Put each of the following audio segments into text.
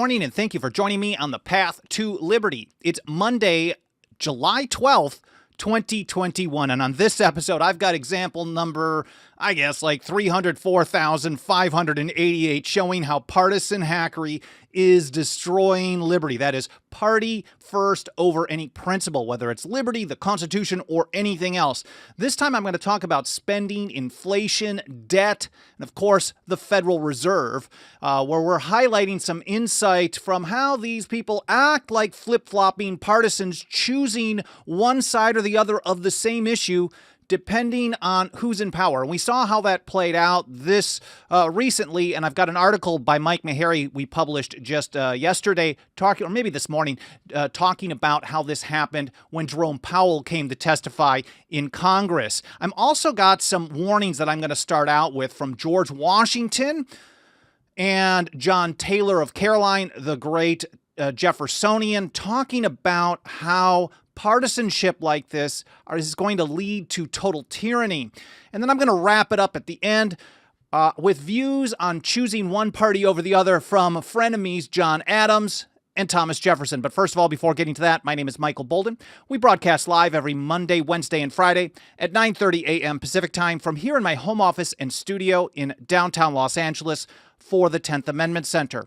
morning, and thank you for joining me on the path to liberty. It's Monday, July 12th, 2021, and on this episode, I've got example number, 304,588, showing how partisan hackery is destroying liberty. That is, party first over any principle, whether it's liberty, the Constitution, or anything else. This time I'm going to talk about spending, inflation, debt, and of course, the Federal Reserve, where we're highlighting some insight from how these people act like flip-flopping partisans, choosing one side or the other of the same issue, depending on who's in power. And we saw how that played out this recently, and I've got an article by Mike Meharry we published just yesterday, or maybe this morning, talking about how this happened when Jerome Powell came to testify in Congress. I'm also got some warnings that I'm going to start out with from George Washington and John Taylor of Caroline, the great Jeffersonian, talking about how partisanship like this is going to lead to total tyranny. And then I'm going to wrap it up at the end with views on choosing one party over the other from frenemies John Adams and Thomas Jefferson. But first of all, before getting to that, my name is Michael Bolden. We broadcast live every Monday, Wednesday, and Friday at 9:30 a.m. Pacific time from here in my home office and studio in downtown Los Angeles for the 10th Amendment Center.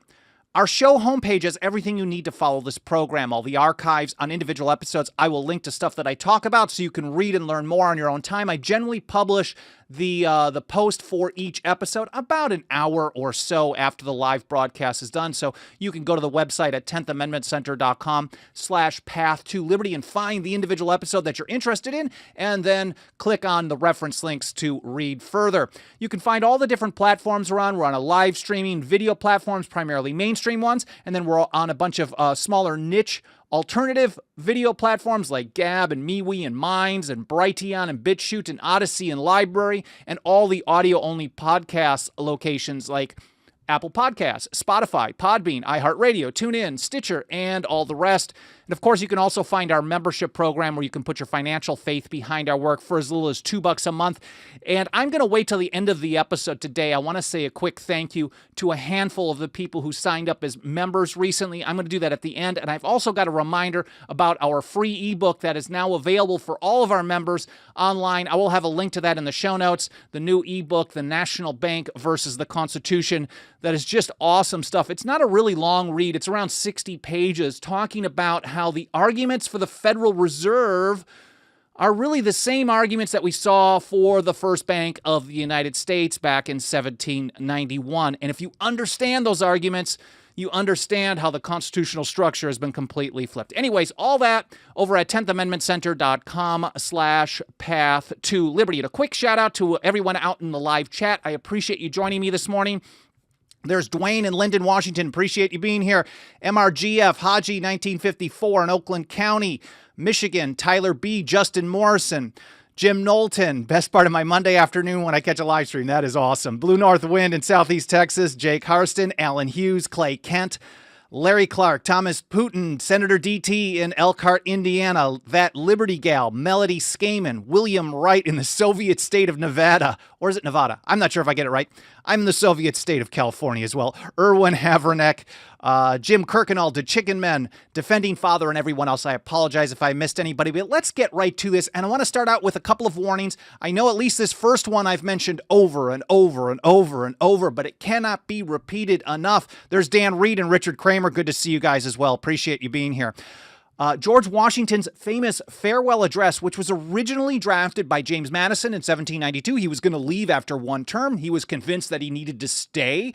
Our show homepage has everything you need to follow this program, all the archives on individual episodes. I will link to stuff that I talk about so you can read and learn more on your own time. I generally publish the post for each episode about an hour or so after the live broadcast is done. So you can go to the website at 10thamendmentcenter.com/path-to-liberty and find the individual episode that you're interested in, and then click on the reference links to read further. You can find all the different platforms we're on. We're on a live streaming video platforms, primarily mainstream ones, and then we're on a bunch of smaller niche alternative video platforms like Gab and MeWe and Minds and Brighteon and BitChute and Odyssey and Library, and all the audio-only podcast locations like Apple Podcasts, Spotify, Podbean, iHeartRadio, TuneIn, Stitcher, and all the rest. And of course, you can also find our membership program where you can put your financial faith behind our work for as little as $2 a month. And I'm going to wait till the end of the episode today. I want to say a quick thank you to a handful of the people who signed up as members recently. I'm going to do that at the end. And I've also got a reminder about our free ebook that is now available for all of our members online. I will have a link to that in the show notes. The new ebook, The National Bank versus the Constitution, that is just awesome stuff. It's not a really long read. It's around 60 pages talking about how the arguments for the Federal Reserve are really the same arguments that we saw for the first bank of the United States back in 1791. And if you understand those arguments, you understand how the constitutional structure has been completely flipped. Anyways, all that over at 10thamendmentcenter.com/path-to-liberty. And a quick shout out to everyone out in the live chat. I appreciate you joining me this morning. There's Dwayne in Linden, Washington. Appreciate you being here. MRGF, Haji 1954 in Oakland County, Michigan. Tyler B, Justin Morrison, Jim Knowlton. Best part of my Monday afternoon when I catch a live stream. That is awesome. Blue North Wind in Southeast Texas, Jake Harston, Alan Hughes, Clay Kent, Larry Clark, Thomas Putin, Senator DT in Elkhart, Indiana, that Liberty Gal, Melody Skaman, William Wright in the Soviet state of Nevada. Or is it Nevada? I'm not sure if I get it right. I'm in the Soviet state of California as well. Erwin Haverneck, Jim Kirkendall, the Chicken Men, Defending Father, and everyone else. I apologize if I missed anybody, but let's get right to this. And I want to start out with a couple of warnings. I know at least this first one I've mentioned over and over and over and over, but it cannot be repeated enough. There's Dan Reed and Richard Kramer. Good to see you guys as well. Appreciate you being here. George Washington's famous farewell address, which was originally drafted by James Madison in 1792. He was going to leave after one term. He was convinced that he needed to stay.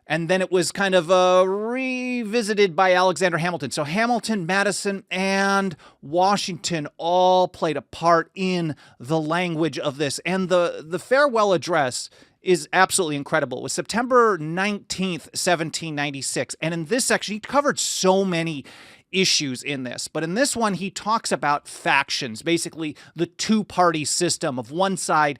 And then it was kind of revisited by Alexander Hamilton. So Hamilton, Madison, and Washington all played a part in the language of this. And the farewell address is absolutely incredible. It was September 19th, 1796. And in this section, he covered so many issues in this. But in this one, he talks about factions, basically the two-party system of one side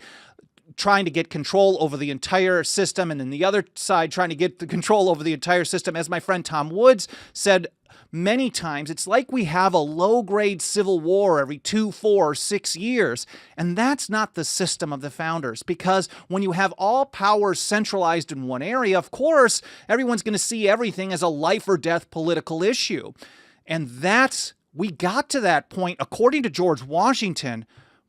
trying to get control over the entire system, and then the other side trying to get the control over the entire system. As my friend Tom Woods said many times, it's like we have a low-grade civil war every 2, 4, 6 years, and that's not the system of the founders, because when you have all powers centralized in one area, of course, everyone's going to see everything as a life or death political issue. And we got to that point, according to George Washington,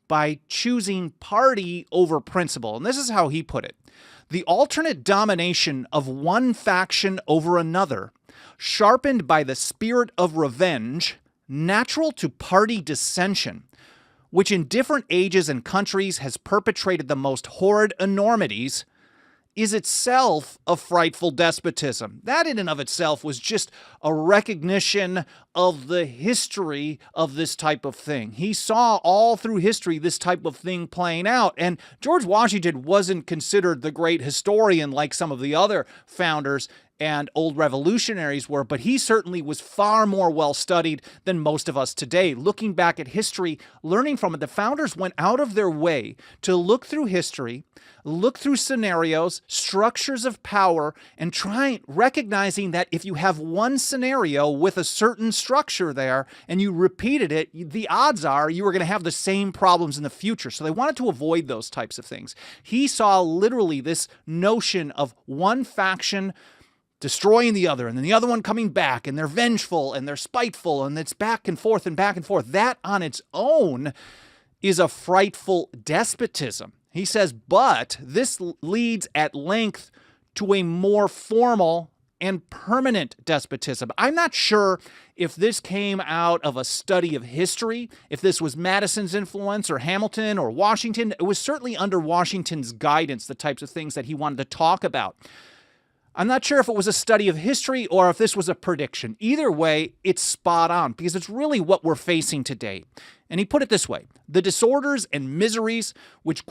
by choosing party over principle. And this is how he put it: the alternate domination of one faction over another, sharpened by the spirit of revenge, natural to party dissension, which in different ages and countries has perpetrated the most horrid enormities, is itself a frightful despotism. That in and of itself was just a recognition of the history of this type of thing. He saw all through history this type of thing playing out. And George Washington wasn't considered the great historian like some of the other founders and old revolutionaries were, but he certainly was far more well-studied than most of us today. Looking back at history, learning from it, the founders went out of their way to look through history, look through scenarios, structures of power, and recognizing that if you have one scenario with a certain structure there and you repeated it, the odds are you were going to have the same problems in the future. So they wanted to avoid those types of things. He saw literally this notion of one faction destroying the other, and then the other one coming back, and they're vengeful, and they're spiteful, and it's back and forth and back and forth. That on its own is a frightful despotism. He says, but this leads at length to a more formal and permanent despotism. I'm not sure if this came out of a study of history, if this was Madison's influence or Hamilton or Washington. It was certainly under Washington's guidance, the types of things that he wanted to talk about. I'm not sure if it was a study of history or if this was a prediction. Either way, it's spot on because it's really what we're facing today. And he put it this way: the disorders and miseries which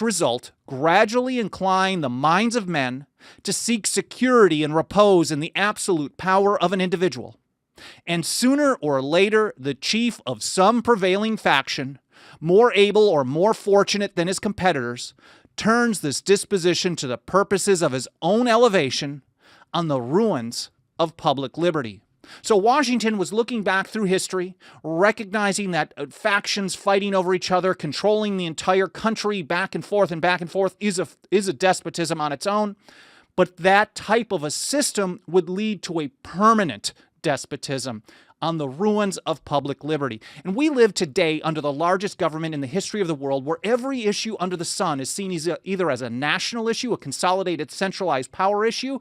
result gradually incline the minds of men to seek security and repose in the absolute power of an individual. And sooner or later, the chief of some prevailing faction, more able or more fortunate than his competitors, turns this disposition to the purposes of his own elevation on the ruins of public liberty. So Washington was looking back through history, recognizing that factions fighting over each other, controlling the entire country back and forth is a despotism on its own. But that type of a system would lead to a permanent despotism on the ruins of public liberty. And we live today under the largest government in the history of the world, where every issue under the sun is seen either as a national issue, a consolidated centralized power issue,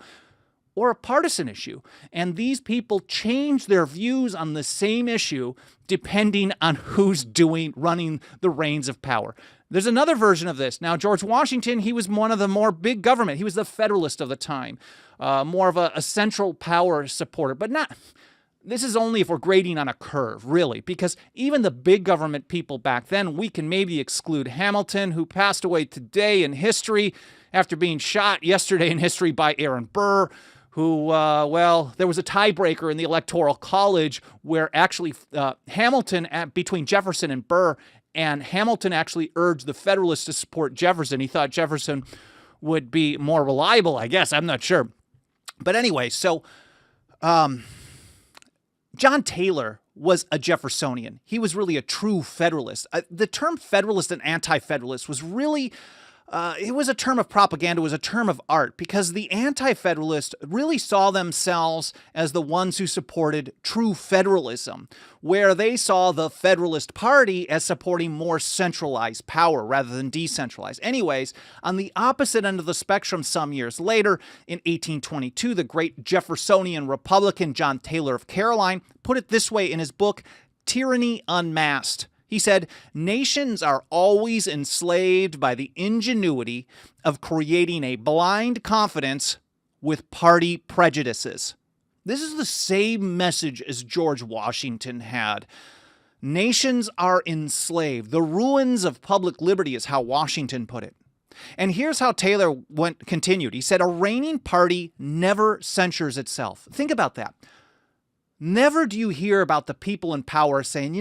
or a partisan issue. And these people change their views on the same issue depending on who's running the reins of power. There's another version of this. Now, George Washington, he was one of the more big government. He was the Federalist of the time, more of a central power supporter, but not... This is only if we're grading on a curve, really, because even the big government people back then, we can maybe exclude Hamilton, who passed away today in history after being shot yesterday in history by Aaron Burr, who, there was a tiebreaker in the Electoral College where actually Hamilton, between Jefferson and Burr, and Hamilton actually urged the Federalists to support Jefferson. He thought Jefferson would be more reliable, I guess. I'm not sure. But anyway, so... John Taylor was a Jeffersonian. He was really a true Federalist. The term Federalist and Anti-Federalist was really, it was a term of propaganda, it was a term of art, because the Anti-Federalists really saw themselves as the ones who supported true federalism, where they saw the Federalist Party as supporting more centralized power rather than decentralized. Anyways, on the opposite end of the spectrum some years later, in 1822, the great Jeffersonian Republican John Taylor of Caroline put it this way in his book, Tyranny Unmasked. He said, "Nations are always enslaved by the ingenuity of creating a blind confidence with party prejudices." This is the same message as George Washington had. Nations are enslaved. The ruins of public liberty is how Washington put it. And here's how Taylor continued. He said, "A reigning party never censures itself." Think about that. Never do you hear about the people in power saying,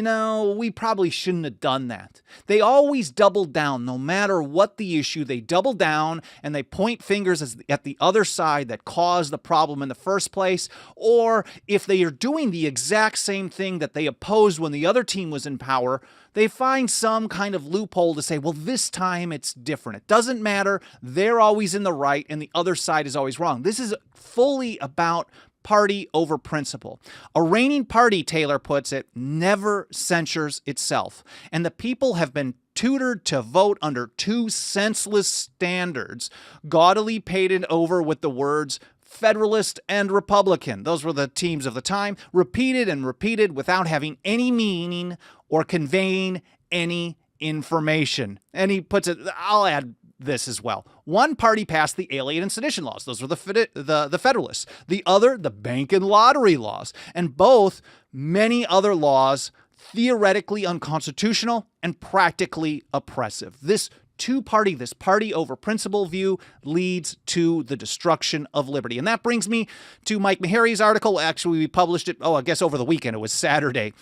we probably shouldn't have done that. They always double down. No matter what the issue, they double down and they point fingers at the other side that caused the problem in the first place. Or if they are doing the exact same thing that they opposed when the other team was in power, they find some kind of loophole to say, well, this time it's different. It doesn't matter. They're always in the right and the other side is always wrong. This is fully about party over principle. A reigning party, Taylor puts it, never censures itself. And the people have been tutored to vote under two senseless standards, gaudily painted over with the words Federalist and Republican. Those were the teams of the time, repeated and repeated without having any meaning or conveying any information. And he puts it, I'll add this as well. One party passed the Alien and Sedition laws. Those were the Federalists. The other, the bank and lottery laws. And both, many other laws, theoretically unconstitutional and practically oppressive. This party over principle view leads to the destruction of liberty. And that brings me to Mike Meharry's article. Actually, we published it, I guess over the weekend. It was Saturday.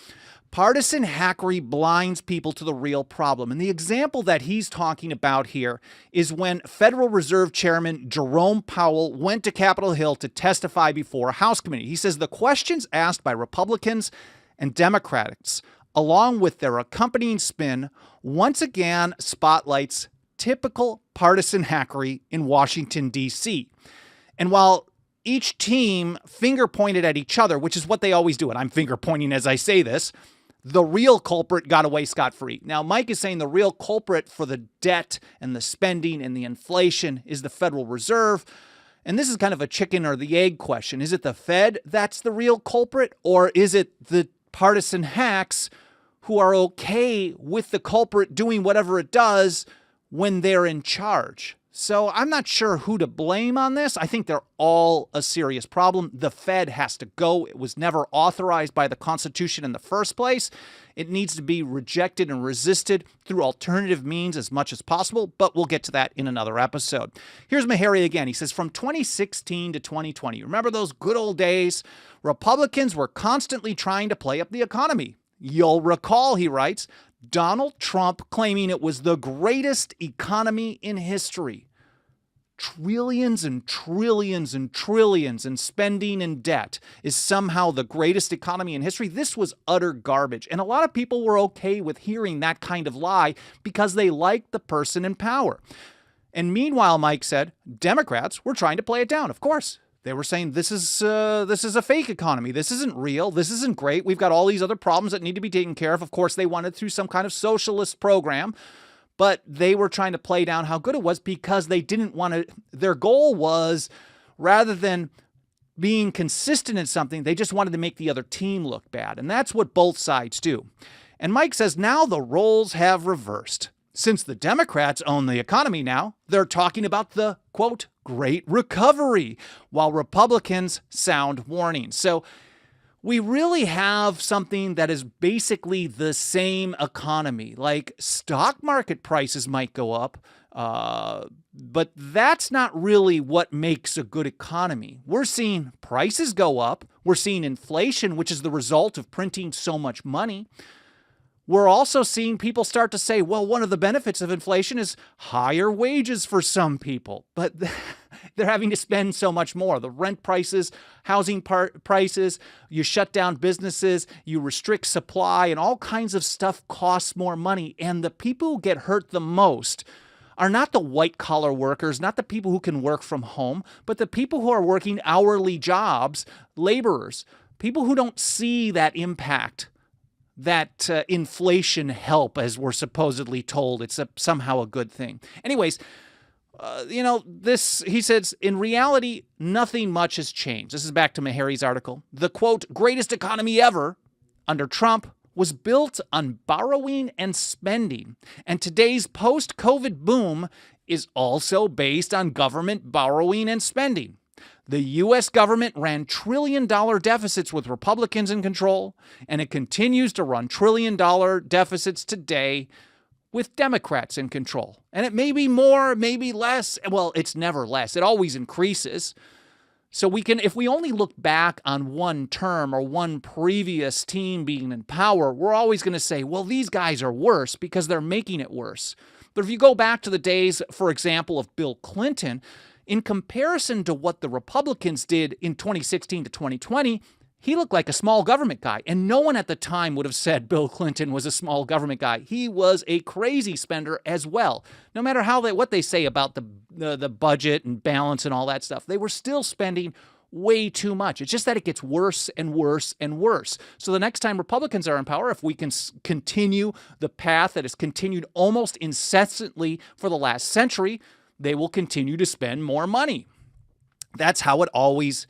Partisan hackery blinds people to the real problem. And the example that he's talking about here is when Federal Reserve Chairman Jerome Powell went to Capitol Hill to testify before a House committee. He says the questions asked by Republicans and Democrats, along with their accompanying spin, once again spotlights typical partisan hackery in Washington, D.C. And while each team finger pointed at each other, which is what they always do, and I'm finger pointing as I say this, the real culprit got away scot-free. Now, Mike is saying the real culprit for the debt and the spending and the inflation is the Federal Reserve. And this is kind of a chicken or the egg question. Is it the Fed that's the real culprit, or is it the partisan hacks who are okay with the culprit doing whatever it does when they're in charge? So I'm not sure who to blame on this. I think they're all a serious problem. The Fed has to go. It was never authorized by the Constitution in the first place. It needs to be rejected and resisted through alternative means as much as possible, but we'll get to that in another episode. Here's Meharry again. He says, from 2016 to 2020, remember those good old days? Republicans were constantly trying to play up the economy. You'll recall, he writes, Donald Trump claiming it was the greatest economy in history. Trillions and trillions and trillions in spending and debt is somehow the greatest economy in history. This was utter garbage. And a lot of people were okay with hearing that kind of lie because they liked the person in power. And meanwhile, Mike said, Democrats were trying to play it down. Of course. They were saying this is a fake economy. This isn't real. This isn't great. We've got all these other problems that need to be taken care of. Of course, they wanted through some kind of socialist program, but they were trying to play down how good it was because they didn't want to. Their goal was, rather than being consistent in something, they just wanted to make the other team look bad. And that's what both sides do. And Mike says now the roles have reversed. Since the Democrats own the economy now, they're talking about the, quote, great recovery, while Republicans sound warnings. So we really have something that is basically the same economy. Like stock market prices might go up, but that's not really what makes a good economy. We're seeing prices go up. We're seeing inflation, which is the result of printing so much money. We're also seeing people start to say, well, one of the benefits of inflation is higher wages for some people, but they're having to spend so much more. The rent prices, housing prices, you shut down businesses, you restrict supply, and all kinds of stuff costs more money. And the people who get hurt the most are not the white-collar workers, not the people who can work from home, but the people who are working hourly jobs, laborers, people who don't see that impact, that inflation help, as we're supposedly told. It's somehow a good thing. Anyways, he says, in reality, nothing much has changed. This is back to Meharry's article. The, quote, greatest economy ever under Trump was built on borrowing and spending. And today's post-COVID boom is also based on government borrowing and spending. The U.S. government ran trillion-dollar deficits with Republicans in control, and it continues to run trillion-dollar deficits today with Democrats in control. And it may be more, maybe less. Well, it's never less. It always increases. So if we only look back on one term or one previous team being in power, we're always going to say, well, these guys are worse because they're making it worse. But if you go back to the days, for example, of Bill Clinton, in comparison to what the Republicans did in 2016 to 2020, he looked like a small government guy. And no one at the time would have said Bill Clinton was a small government guy. He was a crazy spender as well. No matter what they say about the budget and balance and all that stuff, they were still spending way too much. It's just that it gets worse and worse and worse. So the next time Republicans are in power, if we can continue the path that has continued almost incessantly for the last century, they will continue to spend more money. That's how it always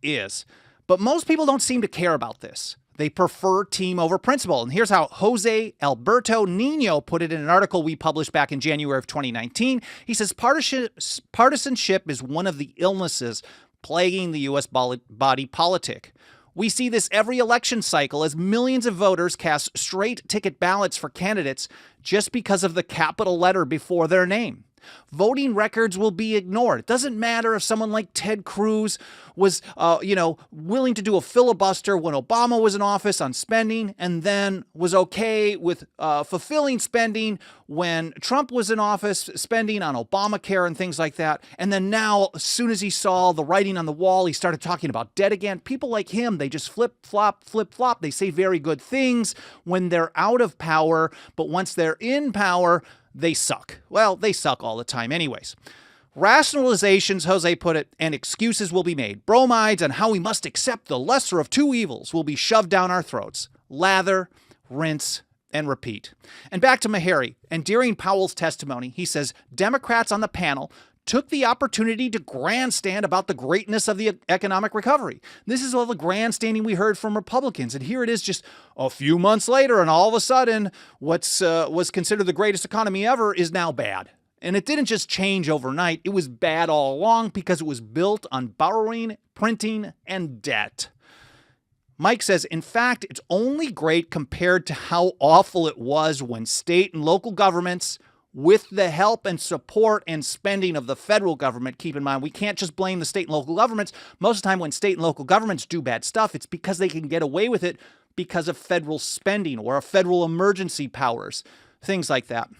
is. But most people don't seem to care about this. They prefer team over principle. And here's how Jose Alberto Nino put it in an article we published back in January of 2019. He says, partisanship is one of the illnesses plaguing the U.S. body politic. We see this every election cycle as millions of voters cast straight ticket ballots for candidates just because of the capital letter before their name. Voting records will be ignored. It doesn't matter if someone like Ted Cruz was, willing to do a filibuster when Obama was in office on spending, and then was okay with fulfilling spending when Trump was in office, spending on Obamacare and things like that. And then now, as soon as he saw the writing on the wall, he started talking about debt again. People like him, they just flip-flop. They say very good things when they're out of power, but once they're in power, they suck. Well, they suck all the time anyways. Rationalizations, Jose put it, and excuses will be made. Bromides on how we must accept the lesser of two evils will be shoved down our throats. Lather, rinse, and repeat. And back to Meharry. And during Powell's testimony, he says Democrats on the panel took the opportunity to grandstand about the greatness of the economic recovery. This is all the grandstanding we heard from Republicans. And here it is just a few months later, and all of a sudden, what's was considered the greatest economy ever is now bad. And it didn't just change overnight. It was bad all along because it was built on borrowing, printing, and debt. Mike says, in fact, it's only great compared to how awful it was when state and local governments, with the help and support and spending of the federal government. Keep in mind, we can't just blame the state and local governments. Most of the time when state and local governments do bad stuff, it's because they can get away with it because of federal spending or federal emergency powers, things like that.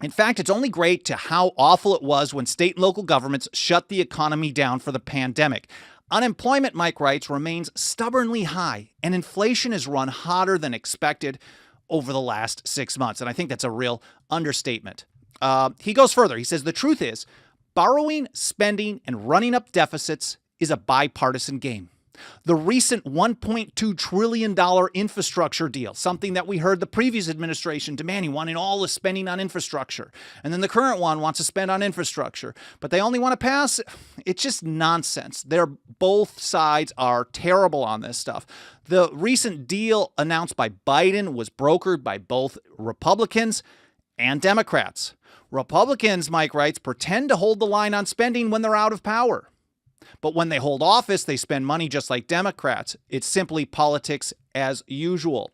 In fact, it's only great to how awful it was when state and local governments shut the economy down for the pandemic. Unemployment, Mike writes, remains stubbornly high, and inflation has run hotter than expected over the last 6 months. And I think that's a real understatement. He goes further. He says, the truth is, borrowing, spending, and running up deficits is a bipartisan game. The recent $1.2 trillion infrastructure deal, something that we heard the previous administration demanding, wanting all the spending on infrastructure. And then the current one wants to spend on infrastructure, but they only want to pass. It's just nonsense. Both sides are terrible on this stuff. The recent deal announced by Biden was brokered by both Republicans and Democrats. Republicans, Mike writes, pretend to hold the line on spending when they're out of power. But when they hold office, they spend money just like Democrats. It's simply politics as usual.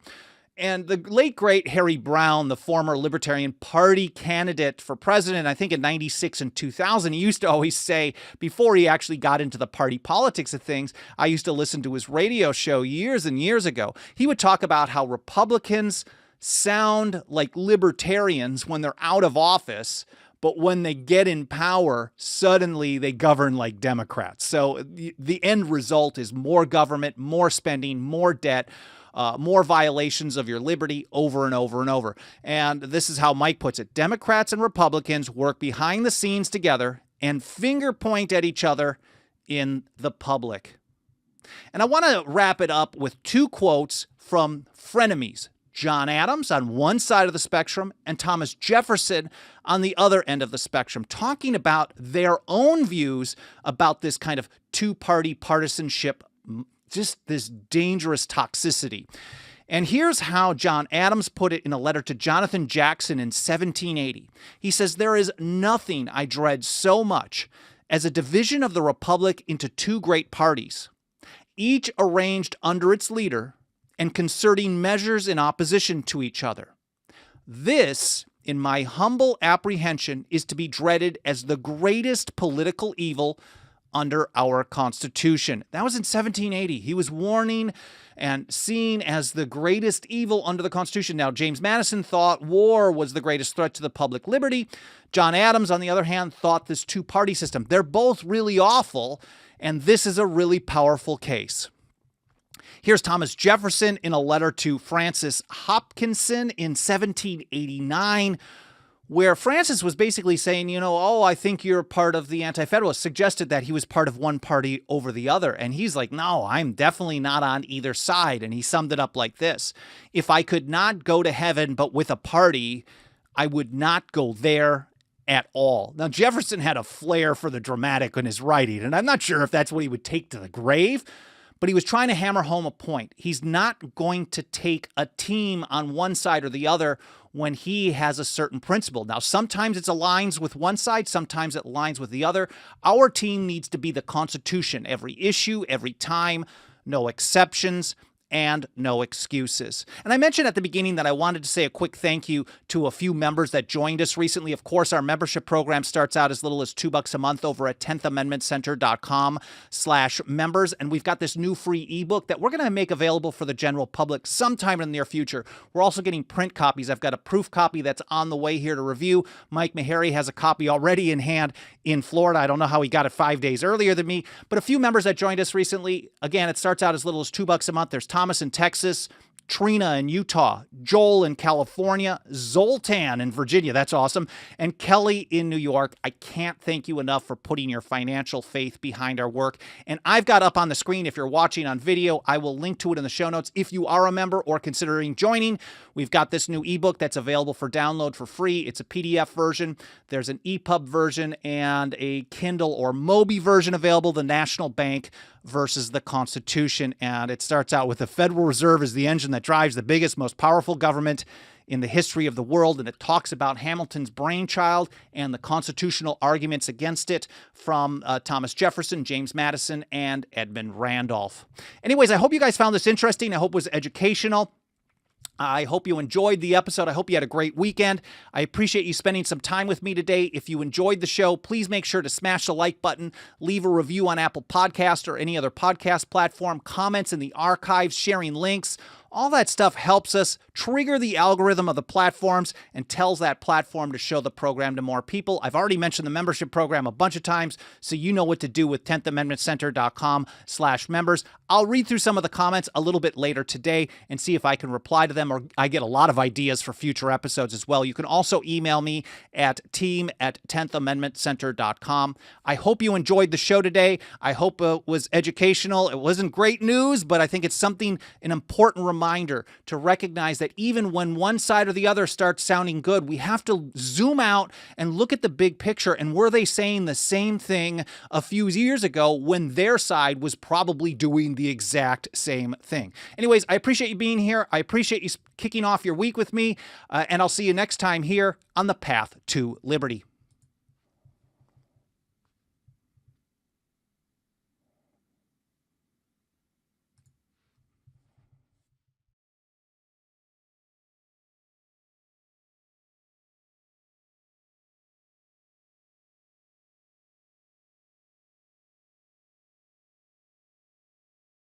And the late, great Harry Browne, the former Libertarian Party candidate for president, I think in 96 and 2000, he used to always say, before he actually got into the party politics of things, I used to listen to his radio show years and years ago. He would talk about how Republicans sound like libertarians when they're out of office, but when they get in power, suddenly they govern like Democrats. So the end result is more government, more spending, more debt, more violations of your liberty over and over and over. And this is how Mike puts it. Democrats and Republicans work behind the scenes together and finger point at each other in the public. And I want to wrap it up with two quotes from frenemies. John Adams on one side of the spectrum and Thomas Jefferson on the other end of the spectrum, talking about their own views about this kind of two-party partisanship, just this dangerous toxicity. And here's how John Adams put it in a letter to Jonathan Jackson in 1780. He says, "There is nothing I dread so much as a division of the republic into two great parties, each arranged under its leader, and concerting measures in opposition to each other. This, in my humble apprehension, is to be dreaded as the greatest political evil under our Constitution. That was in 1780. He was warning and seen as the greatest evil under the Constitution. Now, James Madison thought war was the greatest threat to the public liberty. John Adams, on the other hand, thought this two-party system. They're both really awful, and this is a really powerful case. Here's Thomas Jefferson in a letter to Francis Hopkinson in 1789, where Francis was basically saying, I think you're part of the Anti-Federalists, suggested that he was part of one party over the other. And he's like, no, I'm definitely not on either side. And he summed it up like this: if I could not go to heaven but with a party, I would not go there at all. Now, Jefferson had a flair for the dramatic in his writing, and I'm not sure if that's what he would take to the grave, but he was trying to hammer home a point. He's not going to take a team on one side or the other when he has a certain principle. Now, sometimes it aligns with one side, sometimes it aligns with the other. Our team needs to be the Constitution, every issue, every time, no exceptions, and no excuses. And I mentioned at the beginning that I wanted to say a quick thank you to a few members that joined us recently. Of course, our membership program starts out as little as $2 a month over at 10thamendmentcenter.com/members. And we've got this new free ebook that we're going to make available for the general public sometime in the near future. We're also getting print copies. I've got a proof copy that's on the way here to review. Mike Meharry has a copy already in hand in Florida. I don't know how he got it 5 days earlier than me, but a few members that joined us recently. Again, it starts out as little as $2 a month. There's Thomas in Texas, Trina in Utah, Joel in California, Zoltan in Virginia, that's awesome, and Kelly in New York. I can't thank you enough for putting your financial faith behind our work. And I've got up on the screen, if you're watching on video, I will link to it in the show notes. If you are a member or considering joining, we've got this new ebook that's available for download for free. It's a PDF version. There's an EPUB version and a Kindle or Mobi version available, the National Bank versus the Constitution. And it starts out with the Federal Reserve as the engine that drives the biggest, most powerful government in the history of the world. And it talks about Hamilton's brainchild and the constitutional arguments against it from Thomas Jefferson, James Madison, and Edmund Randolph. Anyways, I hope you guys found this interesting. I hope it was educational. I hope you enjoyed the episode. I hope you had a great weekend. I appreciate you spending some time with me today. If you enjoyed the show, please make sure to smash the like button, leave a review on Apple Podcasts or any other podcast platform, comments in the archives, sharing links. All that stuff helps us trigger the algorithm of the platforms and tells that platform to show the program to more people. I've already mentioned the membership program a bunch of times, so you know what to do with 10thamendmentcenter.com/members. I'll read through some of the comments a little bit later today and see if I can reply to them, or I get a lot of ideas for future episodes as well. You can also email me at team@10thamendmentcenter.com. I hope you enjoyed the show today. I hope it was educational. It wasn't great news, but I think it's an important reminder to recognize that even when one side or the other starts sounding good, we have to zoom out and look at the big picture. And were they saying the same thing a few years ago when their side was probably doing the exact same thing? Anyways, I appreciate you being here. I appreciate you kicking off your week with me. And I'll see you next time here on the Path to Liberty.